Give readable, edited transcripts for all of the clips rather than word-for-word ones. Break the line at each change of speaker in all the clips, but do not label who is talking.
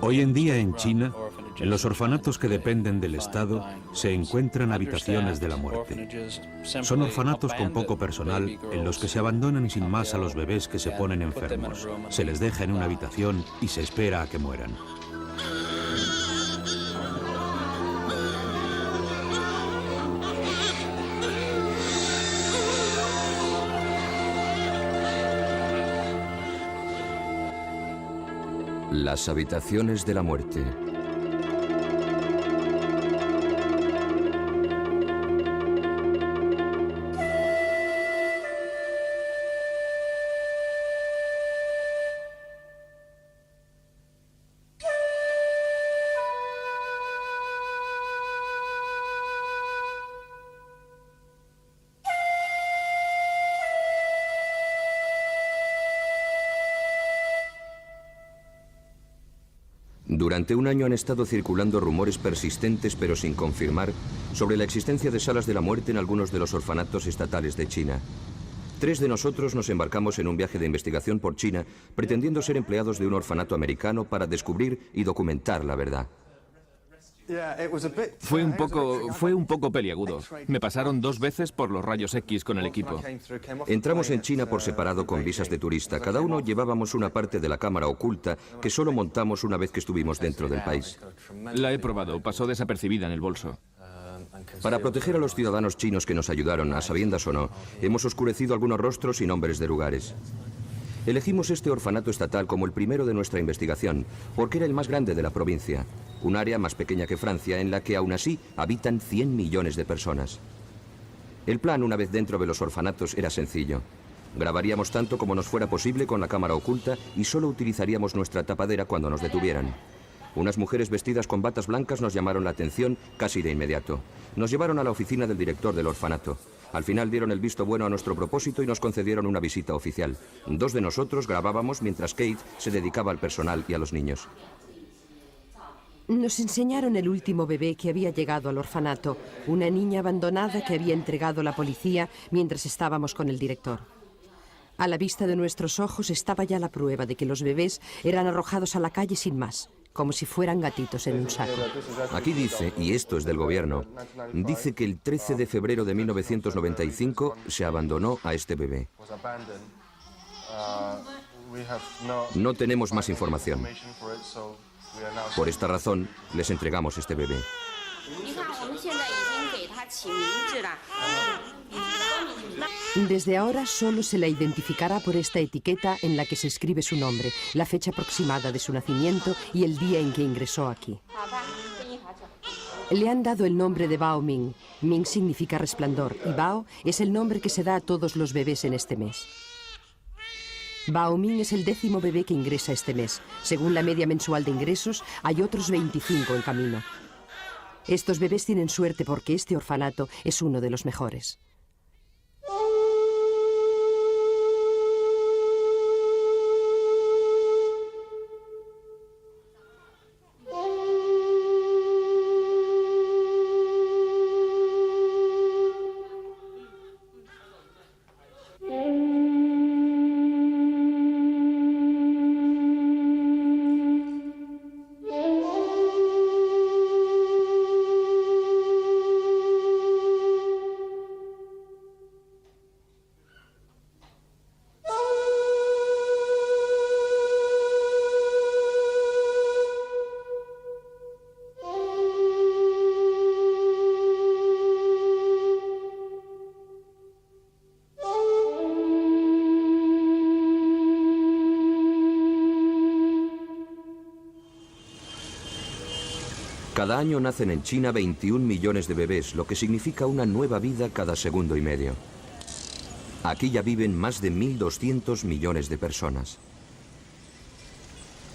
Hoy en día en China, en los orfanatos que dependen del Estado, se encuentran habitaciones de la muerte. Son orfanatos con poco personal en los que se abandonan sin más a los bebés que se ponen enfermos. Se les deja en una habitación y se espera a que mueran.
Las habitaciones de la muerte. Durante un año han estado circulando rumores persistentes, pero sin confirmar, sobre la existencia de salas de la muerte en algunos de los orfanatos estatales de China. 3 de nosotros nos embarcamos en un viaje de investigación por China, pretendiendo ser empleados de un orfanato americano para descubrir y documentar la verdad.
Fue un poco peliagudo. Me pasaron 2 veces por los rayos X con el equipo.
Entramos en China por separado con visas de turista. Cada uno llevábamos una parte de la cámara oculta que solo montamos una vez que estuvimos dentro del país.
La he probado, pasó desapercibida en el bolso.
Para proteger a los ciudadanos chinos que nos ayudaron, a sabiendas o no, hemos oscurecido algunos rostros y nombres de lugares. Elegimos este orfanato estatal como el primero de nuestra investigación, porque era el más grande de la provincia, un área más pequeña que Francia en la que aún así habitan 100 millones de personas. El plan, una vez dentro de los orfanatos, era sencillo. Grabaríamos tanto como nos fuera posible con la cámara oculta y solo utilizaríamos nuestra tapadera cuando nos detuvieran. Unas mujeres vestidas con batas blancas nos llamaron la atención casi de inmediato. Nos llevaron a la oficina del director del orfanato. Al final dieron el visto bueno a nuestro propósito y nos concedieron una visita oficial. 2 de nosotros grabábamos mientras Kate se dedicaba al personal y a los niños.
Nos enseñaron el último bebé que había llegado al orfanato, una niña abandonada que había entregado la policía mientras estábamos con el director. A la vista de nuestros ojos estaba ya la prueba de que los bebés eran arrojados a la calle sin más, como si fueran gatitos en un saco.
Aquí dice, y esto es del gobierno, dice que el 13 de febrero de 1995 se abandonó a este bebé. No tenemos más información. Por esta razón, les entregamos este bebé.
Desde ahora solo se la identificará por esta etiqueta en la que se escribe su nombre, la fecha aproximada de su nacimiento y el día en que ingresó aquí. Le han dado el nombre de Bao Ming. Ming significa resplandor y Bao es el nombre que se da a todos los bebés en este mes. Bao Ming es el 10º bebé que ingresa este mes. Según la media mensual de ingresos, hay otros 25 en camino. Estos bebés tienen suerte porque este orfanato es uno de los mejores.
Cada año nacen en China 21 millones de bebés, lo que significa una nueva vida cada segundo y medio. Aquí ya viven más de 1.200 millones de personas.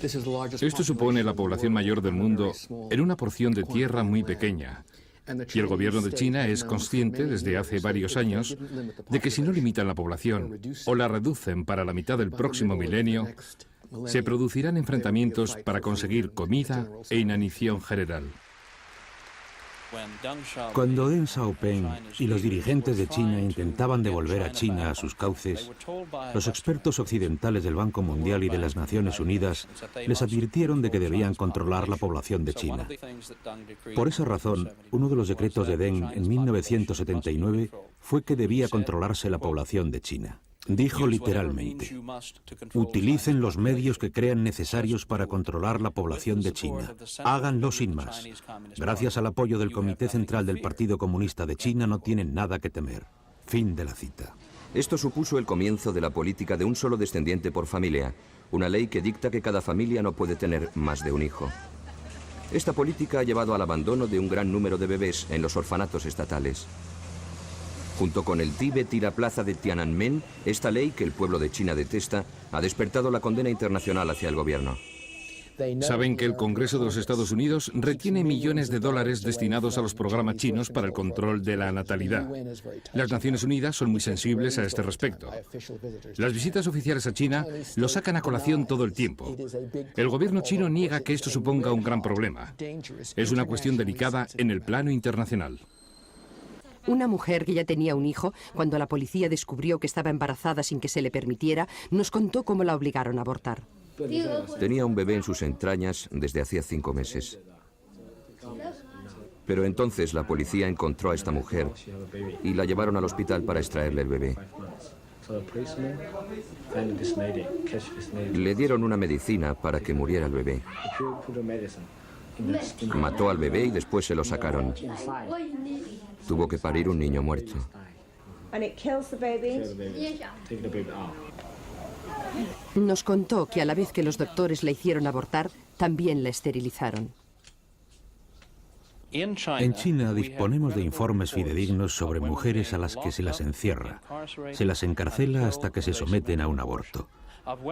Esto supone la población mayor del mundo en una porción de tierra muy pequeña. Y el gobierno de China es consciente desde hace varios años de que si no limitan la población o la reducen para la mitad del próximo milenio, se producirán enfrentamientos para conseguir comida e inanición general.
Cuando Deng Xiaoping y los dirigentes de China intentaban devolver a China a sus cauces, los expertos occidentales del Banco Mundial y de las Naciones Unidas les advirtieron de que debían controlar la población de China. Por esa razón, uno de los decretos de Deng en 1979 fue que debía controlarse la población de China. Dijo literalmente: utilicen los medios que crean necesarios para controlar la población de China. Háganlo sin más. Gracias al apoyo del Comité Central del Partido Comunista de China no tienen nada que temer. Fin de la cita.
Esto supuso el comienzo de la política de un solo descendiente por familia, una ley que dicta que cada familia no puede tener más de un hijo. Esta política ha llevado al abandono de un gran número de bebés en los orfanatos estatales. Junto con el Tíbet y la plaza de Tiananmen, esta ley, que el pueblo de China detesta, ha despertado la condena internacional hacia el gobierno.
Saben que el Congreso de los Estados Unidos retiene millones de dólares destinados a los programas chinos para el control de la natalidad. Las Naciones Unidas son muy sensibles a este respecto. Las visitas oficiales a China lo sacan a colación todo el tiempo. El gobierno chino niega que esto suponga un gran problema. Es una cuestión delicada en el plano internacional.
Una mujer que ya tenía un hijo, cuando la policía descubrió que estaba embarazada sin que se le permitiera, nos contó cómo la obligaron a abortar.
Tenía un bebé en sus entrañas desde hacía 5 meses. Pero entonces la policía encontró a esta mujer y la llevaron al hospital para extraerle el bebé. Le dieron una medicina para que muriera el bebé. Mató al bebé y después se lo sacaron. Tuvo que parir un niño muerto.
Nos contó que a la vez que los doctores la hicieron abortar, también la esterilizaron.
En China disponemos de informes fidedignos sobre mujeres a las que se las encierra, se las encarcela hasta que se someten a un aborto.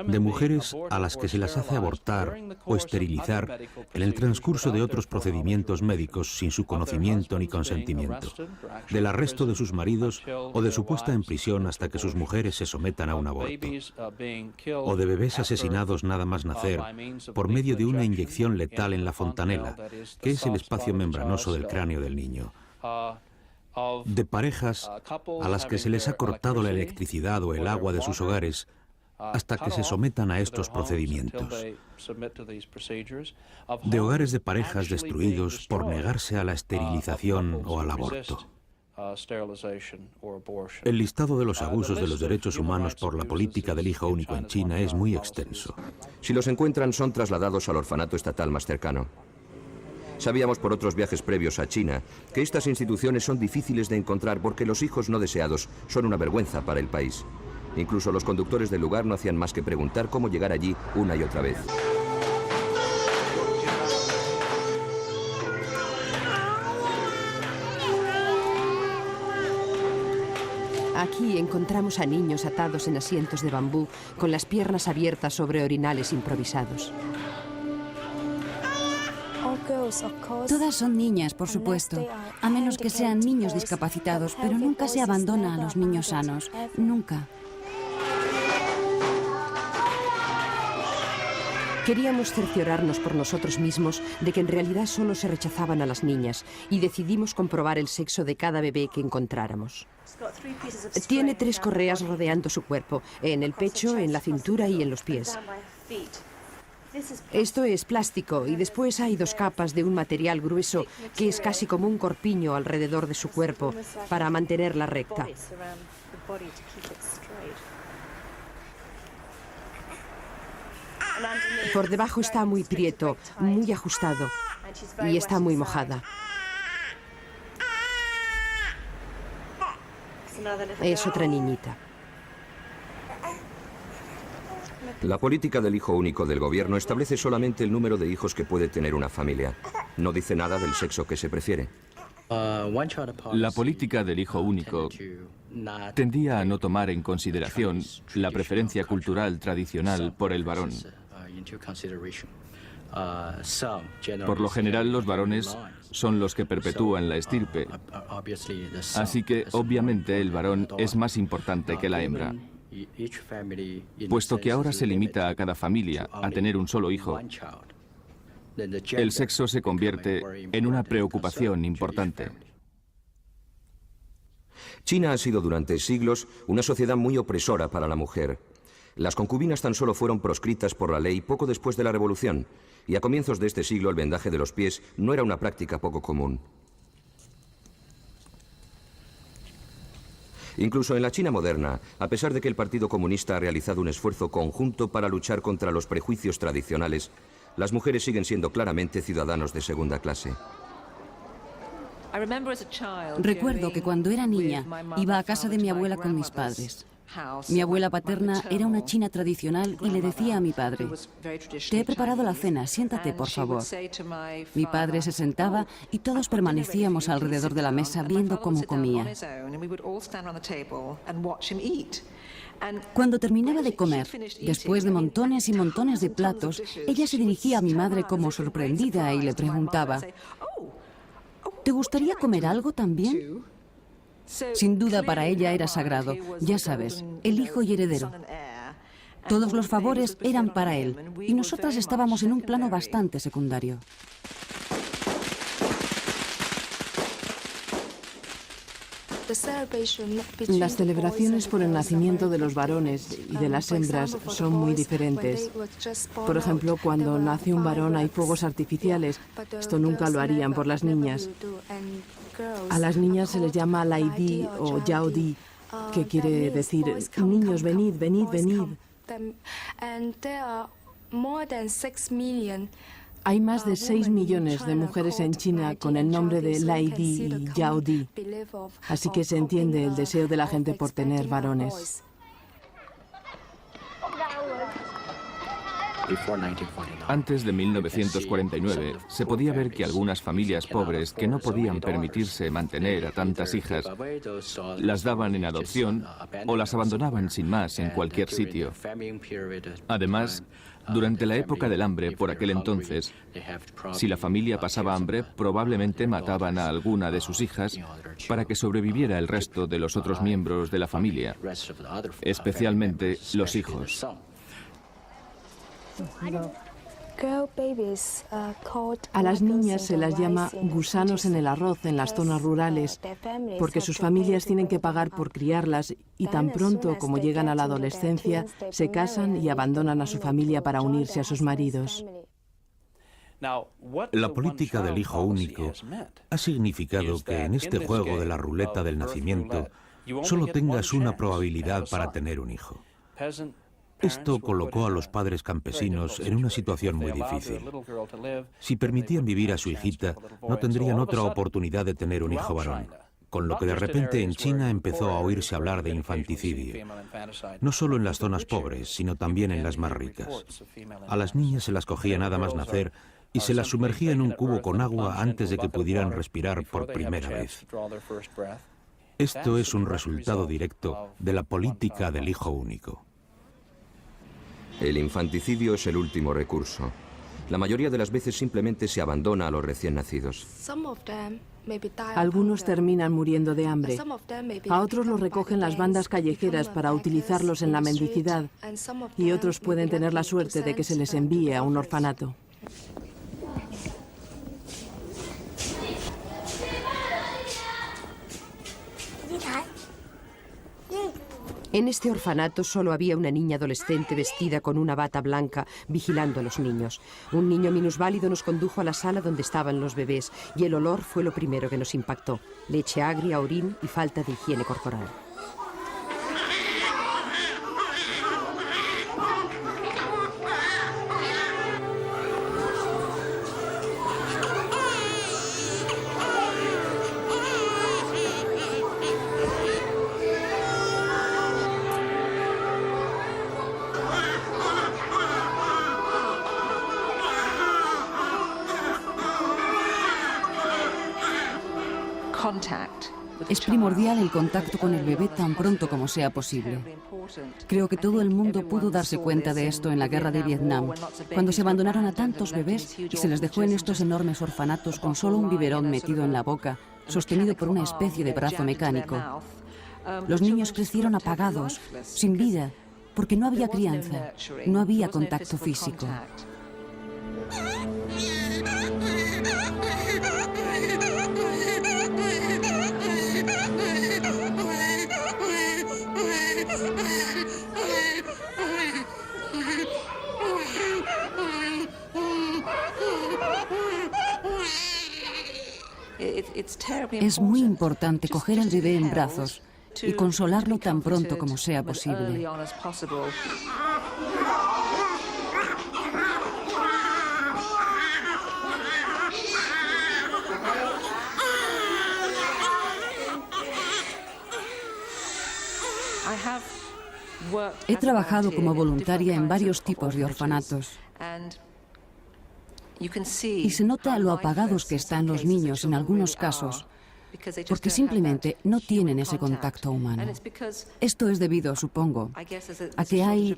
De mujeres a las que se las hace abortar o esterilizar en el transcurso de otros procedimientos médicos sin su conocimiento ni consentimiento, del arresto de sus maridos o de su puesta en prisión hasta que sus mujeres se sometan a un aborto, o de bebés asesinados nada más nacer por medio de una inyección letal en la fontanela, que es el espacio membranoso del cráneo del niño, de parejas a las que se les ha cortado la electricidad o el agua de sus hogares hasta que se sometan a estos procedimientos, de hogares de parejas destruidos por negarse a la esterilización o al aborto. El listado de los abusos de los derechos humanos por la política del hijo único en China es muy extenso.
Si los encuentran, son trasladados al orfanato estatal más cercano. Sabíamos por otros viajes previos a China que estas instituciones son difíciles de encontrar porque los hijos no deseados son una vergüenza para el país. Incluso los conductores del lugar no hacían más que preguntar cómo llegar allí una y otra vez.
Aquí encontramos a niños atados en asientos de bambú, con las piernas abiertas sobre orinales improvisados.
Todas son niñas, por supuesto, a menos que sean niños discapacitados, pero nunca se abandona a los niños sanos, nunca.
Queríamos cerciorarnos por nosotros mismos de que en realidad solo se rechazaban a las niñas y decidimos comprobar el sexo de cada bebé que encontráramos. Tiene 3 correas rodeando su cuerpo, en el pecho, en la cintura y en los pies. Esto es plástico y después hay 2 capas de un material grueso que es casi como un corpiño alrededor de su cuerpo para mantenerla recta. Por debajo está muy prieto, muy ajustado y está muy mojada. Es otra niñita.
La política del hijo único del gobierno establece solamente el número de hijos que puede tener una familia. No dice nada del sexo que se prefiere.
La política del hijo único tendía a no tomar en consideración la preferencia cultural tradicional por el varón. Por lo general, los varones son los que perpetúan la estirpe, así que obviamente el varón es más importante que la hembra. Puesto que ahora se limita a cada familia a tener un solo hijo, el sexo se convierte en una preocupación importante.
China ha sido durante siglos una sociedad muy opresora para la mujer. Las concubinas tan solo fueron proscritas por la ley poco después de la Revolución, y a comienzos de este siglo el vendaje de los pies no era una práctica poco común. Incluso en la China moderna, a pesar de que el Partido Comunista ha realizado un esfuerzo conjunto para luchar contra los prejuicios tradicionales, las mujeres siguen siendo claramente ciudadanos de segunda clase.
Recuerdo que cuando era niña iba a casa de mi abuela con mis padres. Mi abuela paterna era una china tradicional y le decía a mi padre: «Te he preparado la cena, siéntate, por favor». Mi padre se sentaba y todos permanecíamos alrededor de la mesa viendo cómo comía. Cuando terminaba de comer, después de montones y montones de platos, ella se dirigía a mi madre como sorprendida y le preguntaba: «¿Te gustaría comer algo también?». Sin duda para ella era sagrado, ya sabes, el hijo y heredero. Todos los favores eran para él y nosotras estábamos en un plano bastante secundario.
Las celebraciones por el nacimiento de los varones y de las hembras son muy diferentes. Por ejemplo, cuando nace un varón hay fuegos artificiales. Esto nunca lo harían por las niñas. A las niñas se les llama Lai Di o Yao Di, que quiere decir: niños, venid, venid, venid. Hay más de 6 millones de mujeres en China con el nombre de Lai Di y Yao Di, así que se entiende el deseo de la gente por tener varones.
Antes de 1949, se podía ver que algunas familias pobres que no podían permitirse mantener a tantas hijas las daban en adopción o las abandonaban sin más en cualquier sitio. Además, durante la época del hambre, por aquel entonces, si la familia pasaba hambre, probablemente mataban a alguna de sus hijas para que sobreviviera el resto de los otros miembros de la familia, especialmente los hijos.
A las niñas se las llama gusanos en el arroz en las zonas rurales, porque sus familias tienen que pagar por criarlas y tan pronto como llegan a la adolescencia se casan y abandonan a su familia para unirse a sus maridos.
La política del hijo único ha significado que en este juego de la ruleta del nacimiento solo tengas una probabilidad para tener un hijo. Esto colocó a los padres campesinos en una situación muy difícil. Si permitían vivir a su hijita, no tendrían otra oportunidad de tener un hijo varón, con lo que de repente en China empezó a oírse hablar de infanticidio. No solo en las zonas pobres, sino también en las más ricas. A las niñas se las cogía nada más nacer y se las sumergía en un cubo con agua antes de que pudieran respirar por primera vez. Esto es un resultado directo de la política del hijo único.
El infanticidio es el último recurso. La mayoría de las veces simplemente se abandona a los recién nacidos.
Algunos terminan muriendo de hambre. A otros los recogen las bandas callejeras para utilizarlos en la mendicidad. Y otros pueden tener la suerte de que se les envíe a un orfanato.
En este orfanato solo había una niña adolescente vestida con una bata blanca vigilando a los niños. Un niño minusválido nos condujo a la sala donde estaban los bebés y el olor fue lo primero que nos impactó. Leche agria, orín y falta de higiene corporal.
Es primordial el contacto con el bebé tan pronto como sea posible. Creo que todo el mundo pudo darse cuenta de esto en la guerra de Vietnam, cuando se abandonaron a tantos bebés y se les dejó en estos enormes orfanatos con solo un biberón metido en la boca, sostenido por una especie de brazo mecánico. Los niños crecieron apagados, sin vida, porque no había crianza, no había contacto físico. Es muy importante coger al bebé en brazos y consolarlo tan pronto como sea posible. He trabajado como voluntaria en varios tipos de orfanatos y se nota lo apagados que están los niños en algunos casos, porque simplemente no tienen ese contacto humano. Esto es debido, supongo, a que hay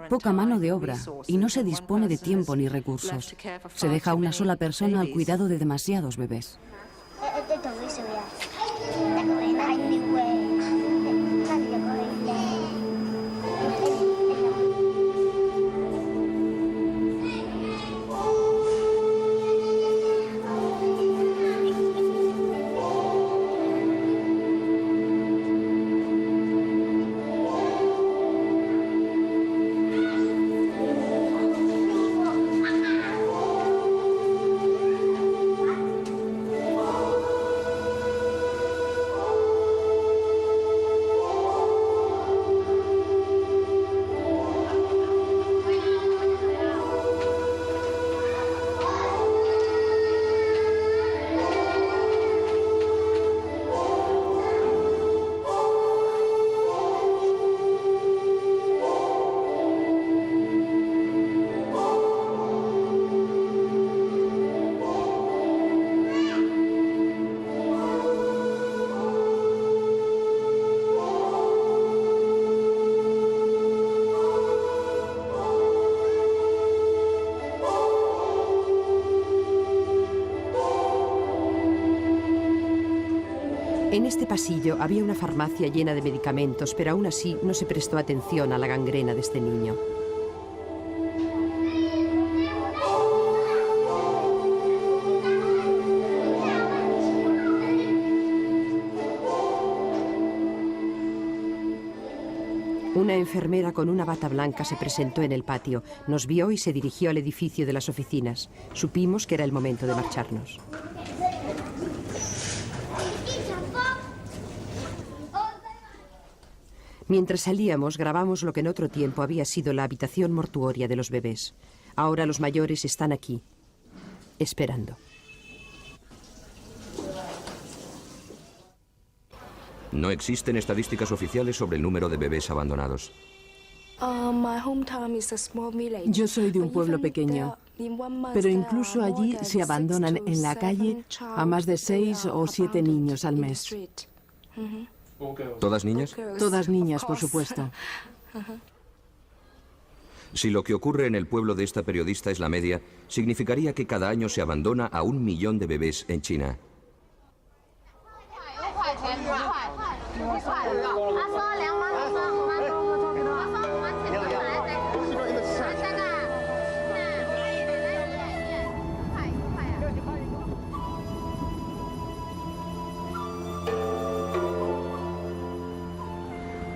poca mano de obra y no se dispone de tiempo ni recursos. Se deja a una sola persona al cuidado de demasiados bebés.
En este pasillo había una farmacia llena de medicamentos, pero aún así no se prestó atención a la gangrena de este niño. Una enfermera con una bata blanca se presentó en el patio, nos vio y se dirigió al edificio de las oficinas. Supimos que era el momento de marcharnos. Mientras salíamos, grabamos lo que en otro tiempo había sido la habitación mortuoria de los bebés. Ahora los mayores están aquí, esperando.
No existen estadísticas oficiales sobre el número de bebés abandonados.
Yo soy de un pueblo pequeño, pero incluso allí se abandonan en la calle a más de 6 o 7 niños al mes.
¿Todas niñas?
Todas niñas, por supuesto.
Si lo que ocurre en el pueblo de esta periodista es la media, significaría que cada año se abandona a 1 millón de bebés en China.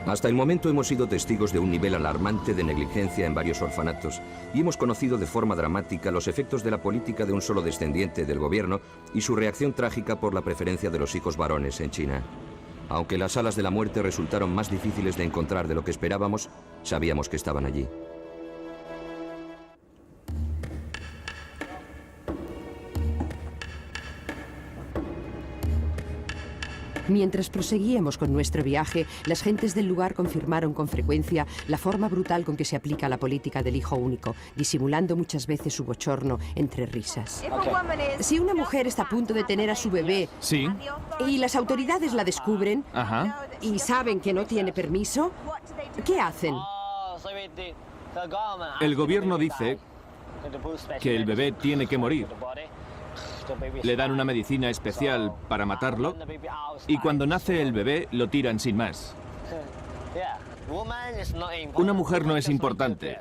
Hasta el momento hemos sido testigos de un nivel alarmante de negligencia en varios orfanatos y hemos conocido de forma dramática los efectos de la política de un solo descendiente del gobierno y su reacción trágica por la preferencia de los hijos varones en China. Aunque las salas de la muerte resultaron más difíciles de encontrar de lo que esperábamos, sabíamos que estaban allí.
Mientras proseguíamos con nuestro viaje, las gentes del lugar confirmaron con frecuencia la forma brutal con que se aplica la política del hijo único, disimulando muchas veces su bochorno entre risas. Si una mujer está a punto de tener a su bebé,
sí,
y las autoridades la descubren, y saben que no tiene permiso, ¿qué hacen?
El gobierno dice que el bebé tiene que morir. Le dan una medicina especial para matarlo y cuando nace el bebé lo tiran sin más. Una mujer no es importante.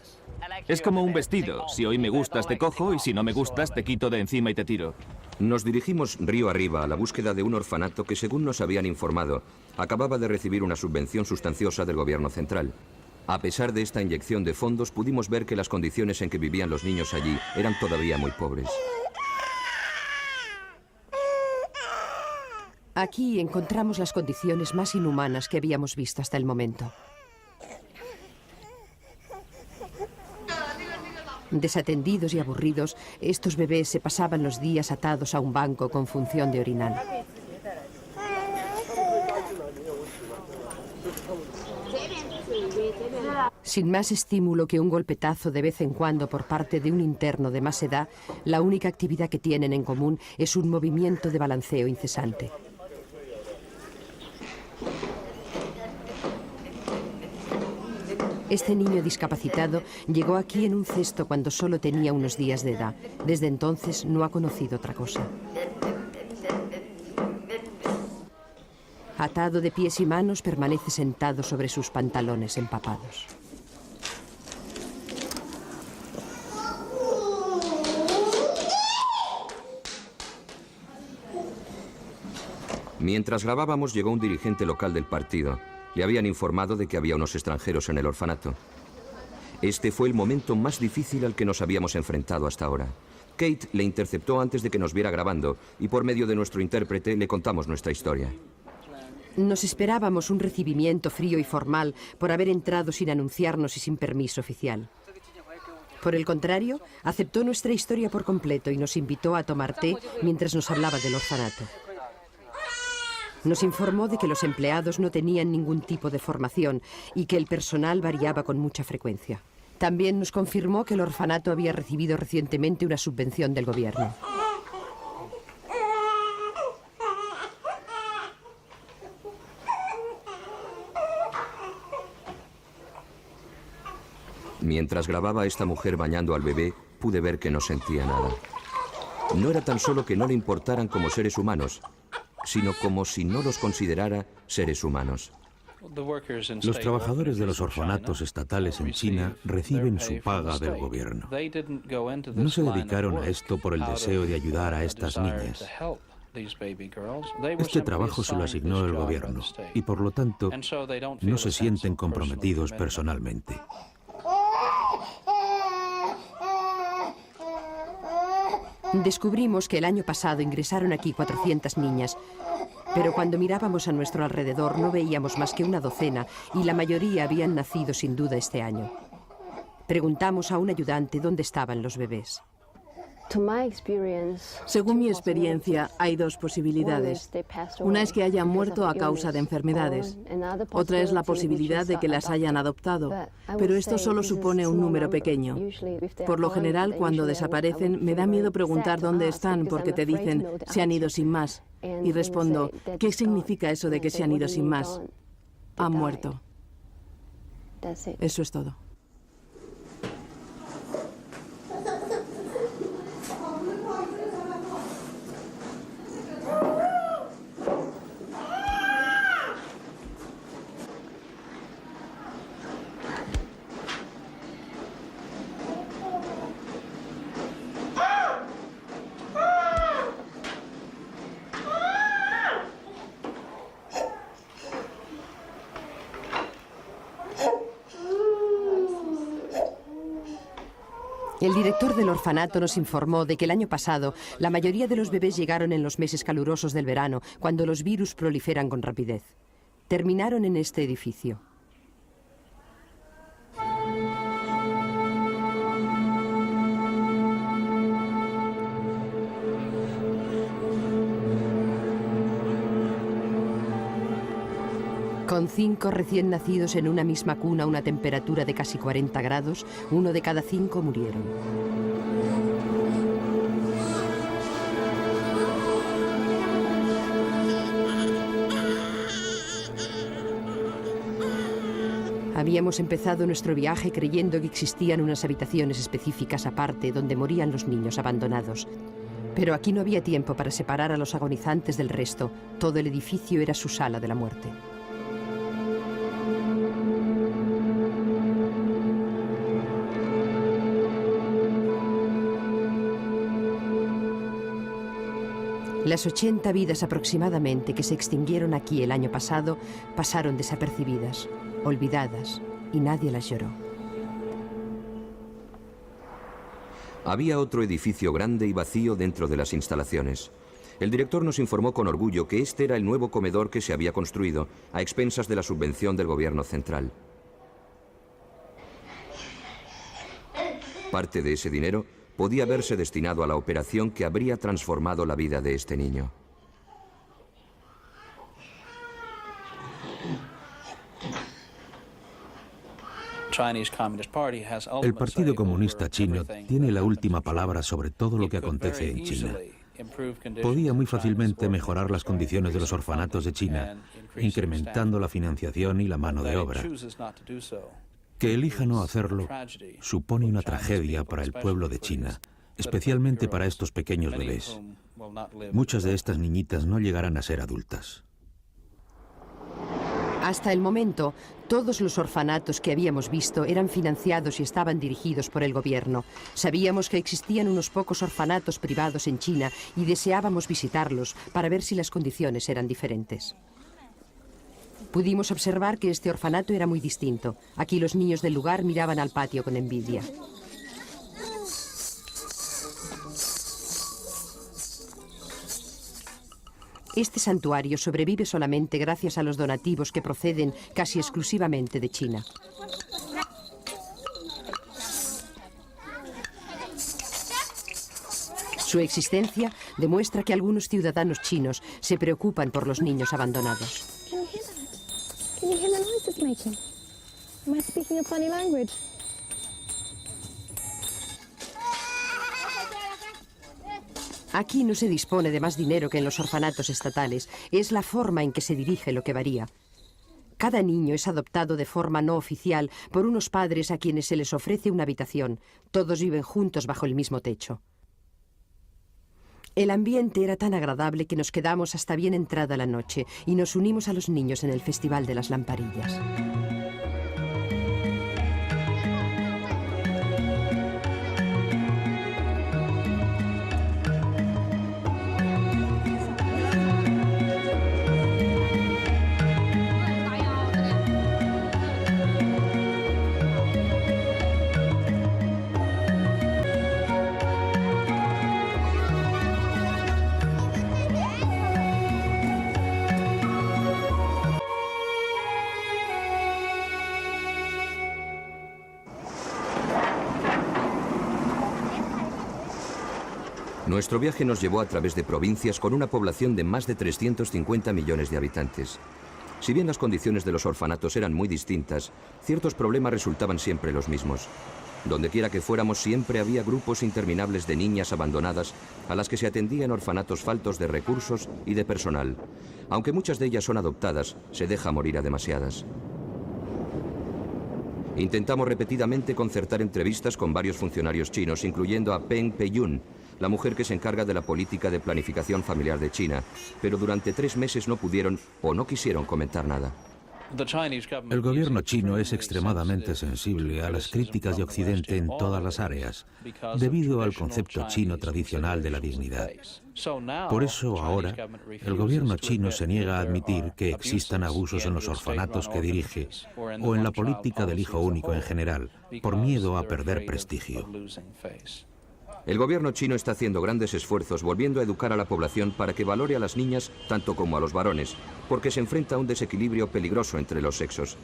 Es como un vestido. Si hoy me gustas te cojo y si no me gustas te quito de encima y te tiro.
Nos dirigimos río arriba a la búsqueda de un orfanato que, según nos habían informado, acababa de recibir una subvención sustanciosa del gobierno central. A pesar de esta inyección de fondos, pudimos ver que las condiciones en que vivían los niños allí eran todavía muy pobres.
Aquí encontramos las condiciones más inhumanas que habíamos visto hasta el momento. Desatendidos y aburridos, estos bebés se pasaban los días atados a un banco con función de orinal. Sin más estímulo que un golpetazo de vez en cuando por parte de un interno de más edad, la única actividad que tienen en común es un movimiento de balanceo incesante. Este niño discapacitado llegó aquí en un cesto cuando solo tenía unos días de edad. Desde entonces no ha conocido otra cosa. Atado de pies y manos, permanece sentado sobre sus pantalones empapados.
Mientras grabábamos llegó un dirigente local del partido. Le habían informado de que había unos extranjeros en el orfanato. Este fue el momento más difícil al que nos habíamos enfrentado hasta ahora. Kate le interceptó antes de que nos viera grabando y por medio de nuestro intérprete le contamos nuestra historia.
Nos esperábamos un recibimiento frío y formal por haber entrado sin anunciarnos y sin permiso oficial. Por el contrario, aceptó nuestra historia por completo y nos invitó a tomar té mientras nos hablaba del orfanato. Nos informó de que los empleados no tenían ningún tipo de formación y que el personal variaba con mucha frecuencia. También nos confirmó que el orfanato había recibido recientemente una subvención del gobierno.
Mientras grababa a esta mujer bañando al bebé, pude ver que no sentía nada. No era tan solo que no le importaran como seres humanos, sino como si no los considerara seres humanos.
Los trabajadores de los orfanatos estatales en China reciben su paga del gobierno. No se dedicaron a esto por el deseo de ayudar a estas niñas. Este trabajo se lo asignó el gobierno y por lo tanto no se sienten comprometidos personalmente.
Descubrimos que el año pasado ingresaron aquí 400 niñas, pero cuando mirábamos a nuestro alrededor no veíamos más que una docena y la mayoría habían nacido sin duda este año. Preguntamos a un ayudante dónde estaban los bebés.
Según mi experiencia, hay dos posibilidades. Una es que hayan muerto a causa de enfermedades. Otra es la posibilidad de que las hayan adoptado. Pero esto solo supone un número pequeño. Por lo general, cuando desaparecen, me da miedo preguntar dónde están porque te dicen, se han ido sin más. Y respondo, ¿qué significa eso de que se han ido sin más? Han muerto. Eso es todo.
El director del orfanato nos informó de que el año pasado la mayoría de los bebés llegaron en los meses calurosos del verano, cuando los virus proliferan con rapidez. Terminaron en este edificio. Con 5 recién nacidos en una misma cuna a una temperatura de casi 40 grados, 1 de cada 5 murieron. Habíamos empezado nuestro viaje creyendo que existían unas habitaciones específicas aparte donde morían los niños abandonados. Pero aquí no había tiempo para separar a los agonizantes del resto. Todo el edificio era su sala de la muerte. Las 80 vidas aproximadamente que se extinguieron aquí el año pasado pasaron desapercibidas, olvidadas, y nadie las lloró.
Había otro edificio grande y vacío dentro de las instalaciones. El director nos informó con orgullo que este era el nuevo comedor que se había construido, a expensas de la subvención del gobierno central. Parte de ese dinero podía haberse destinado a la operación que habría transformado la vida de este niño.
El Partido Comunista Chino tiene la última palabra sobre todo lo que acontece en China. Podía muy fácilmente mejorar las condiciones de los orfanatos de China, incrementando la financiación y la mano de obra. Que elija no hacerlo supone una tragedia para el pueblo de China, especialmente para estos pequeños bebés. Muchas de estas niñitas no llegarán a ser adultas.
Hasta el momento, todos los orfanatos que habíamos visto eran financiados y estaban dirigidos por el gobierno. Sabíamos que existían unos pocos orfanatos privados en China y deseábamos visitarlos para ver si las condiciones eran diferentes. Pudimos observar que este orfanato era muy distinto. Aquí los niños del lugar miraban al patio con envidia. Este santuario sobrevive solamente gracias a los donativos que proceden casi exclusivamente de China. Su existencia demuestra que algunos ciudadanos chinos se preocupan por los niños abandonados. Aquí no se dispone de más dinero que en los orfanatos estatales. Es la forma en que se dirige lo que varía. Cada niño es adoptado de forma no oficial por unos padres a quienes se les ofrece una habitación. Todos viven juntos bajo el mismo techo. El ambiente era tan agradable que nos quedamos hasta bien entrada la noche y nos unimos a los niños en el Festival de las Lamparillas.
Nuestro viaje nos llevó a través de provincias con una población de más de 350 millones de habitantes. Si bien las condiciones de los orfanatos eran muy distintas, ciertos problemas resultaban siempre los mismos. Donde quiera que fuéramos siempre había grupos interminables de niñas abandonadas a las que se atendía en orfanatos faltos de recursos y de personal. Aunque muchas de ellas son adoptadas, se deja morir a demasiadas. Intentamos repetidamente concertar entrevistas con varios funcionarios chinos, incluyendo a Peng Peiyun, la mujer que se encarga de la política de planificación familiar de China, pero durante 3 meses no pudieron o no quisieron comentar nada.
El gobierno chino es extremadamente sensible a las críticas de Occidente en todas las áreas, debido al concepto chino tradicional de la dignidad. Por eso ahora, el gobierno chino se niega a admitir que existan abusos en los orfanatos que dirige o en la política del hijo único en general, por miedo a perder prestigio.
El gobierno chino está haciendo grandes esfuerzos volviendo a educar a la población para que valore a las niñas tanto como a los varones, porque se enfrenta a un desequilibrio peligroso entre los sexos.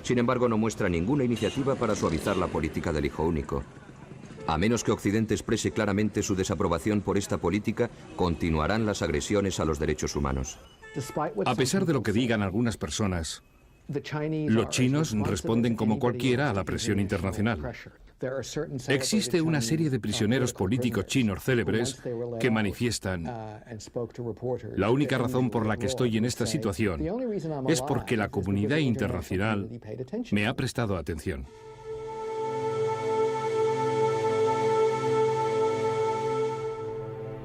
Sin embargo, no muestra ninguna iniciativa para suavizar la política del hijo único. A menos que Occidente exprese claramente su desaprobación por esta política, continuarán las agresiones a los derechos humanos.
A pesar de lo que digan algunas personas, los chinos responden como cualquiera a la presión internacional. Existe una serie de prisioneros políticos chinos célebres que manifiestan: la única razón por la que estoy en esta situación es porque la comunidad internacional me ha prestado atención.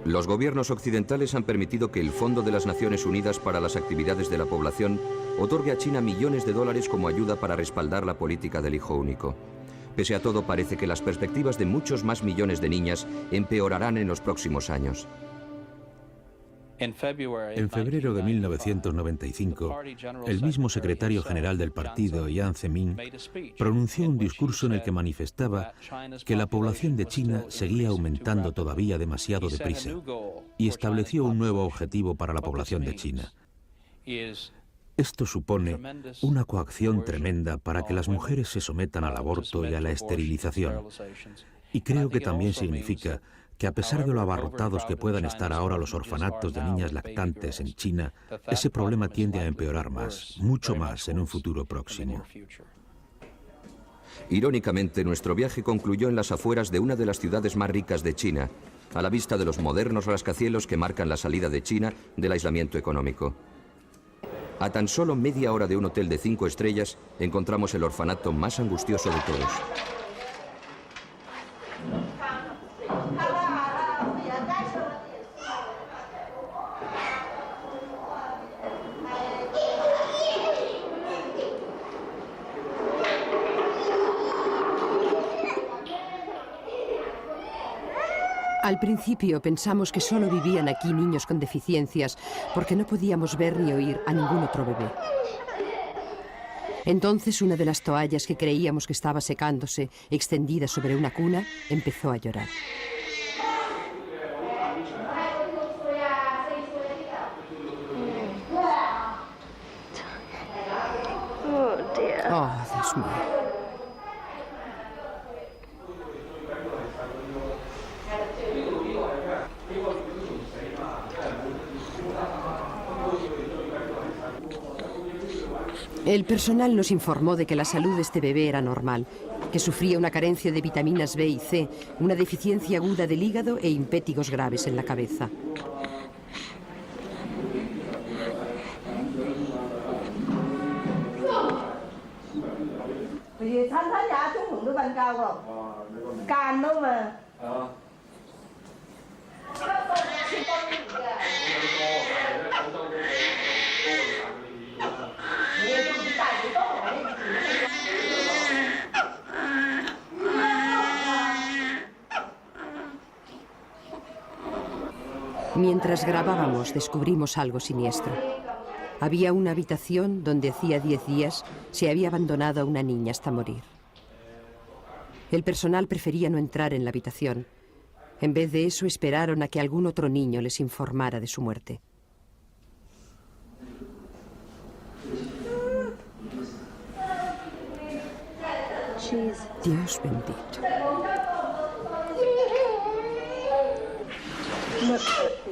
Los gobiernos occidentales han permitido que el Fondo de las Naciones Unidas para las Actividades de la Población otorgue a China millones de dólares como ayuda para respaldar la política del hijo único. Pese a todo, parece que las perspectivas de muchos más millones de niñas empeorarán en los próximos años.
En febrero de 1995, el mismo secretario general del partido, Jiang Zemin, pronunció un discurso en el que manifestaba que la población de China seguía aumentando todavía demasiado deprisa y estableció un nuevo objetivo para la población de China. Esto supone una coacción tremenda para que las mujeres se sometan al aborto y a la esterilización. Y creo que también significa que a pesar de lo abarrotados que puedan estar ahora los orfanatos de niñas lactantes en China, ese problema tiende a empeorar más, mucho más en un futuro próximo.
Irónicamente, nuestro viaje concluyó en las afueras de una de las ciudades más ricas de China, a la vista de los modernos rascacielos que marcan la salida de China del aislamiento económico. A tan solo media hora de un hotel de 5 estrellas, encontramos el orfanato más angustioso de todos.
Al principio pensamos que solo vivían aquí niños con deficiencias porque no podíamos ver ni oír a ningún otro bebé. Entonces una de las toallas que creíamos que estaba secándose, extendida sobre una cuna, empezó a llorar. Oh, Dios mío. El personal nos informó de que la salud de este bebé era normal, que sufría una carencia de vitaminas B y C, una deficiencia aguda del hígado e impétigos graves en la cabeza. Mientras grabábamos, descubrimos algo siniestro. Había una habitación donde hacía 10 días se había abandonado a una niña hasta morir. El personal prefería no entrar en la habitación. En vez de eso, esperaron a que algún otro niño les informara de su muerte. Dios bendito.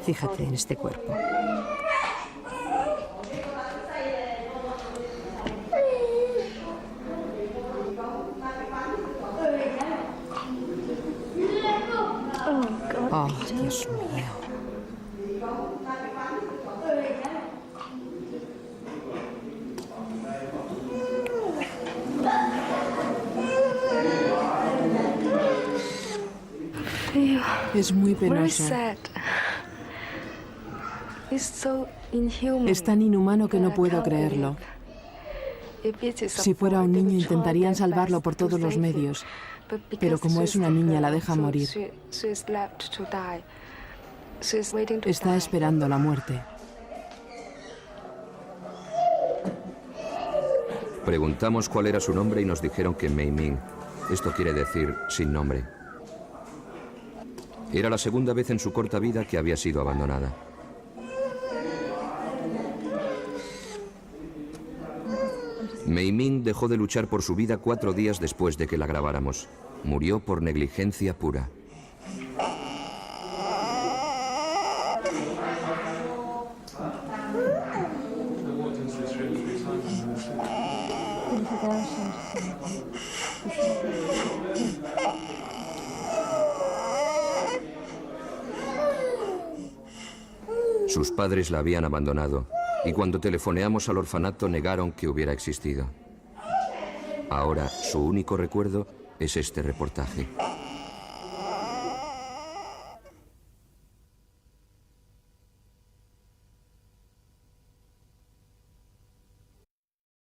Fíjate en este cuerpo. Oh, Dios mío.
Es muy penoso. Es tan inhumano que no puedo creerlo. Si fuera un niño intentarían salvarlo por todos los medios, pero como es una niña la dejan morir. Está esperando la muerte.
Preguntamos cuál era su nombre y nos dijeron que Mei Ming. Esto quiere decir sin nombre. Era la segunda vez en su corta vida que había sido abandonada. Mei Ming dejó de luchar por su vida 4 días después de que la grabáramos. Murió por negligencia pura. Sus padres la habían abandonado y cuando telefoneamos al orfanato negaron que hubiera existido. Ahora su único recuerdo es este reportaje.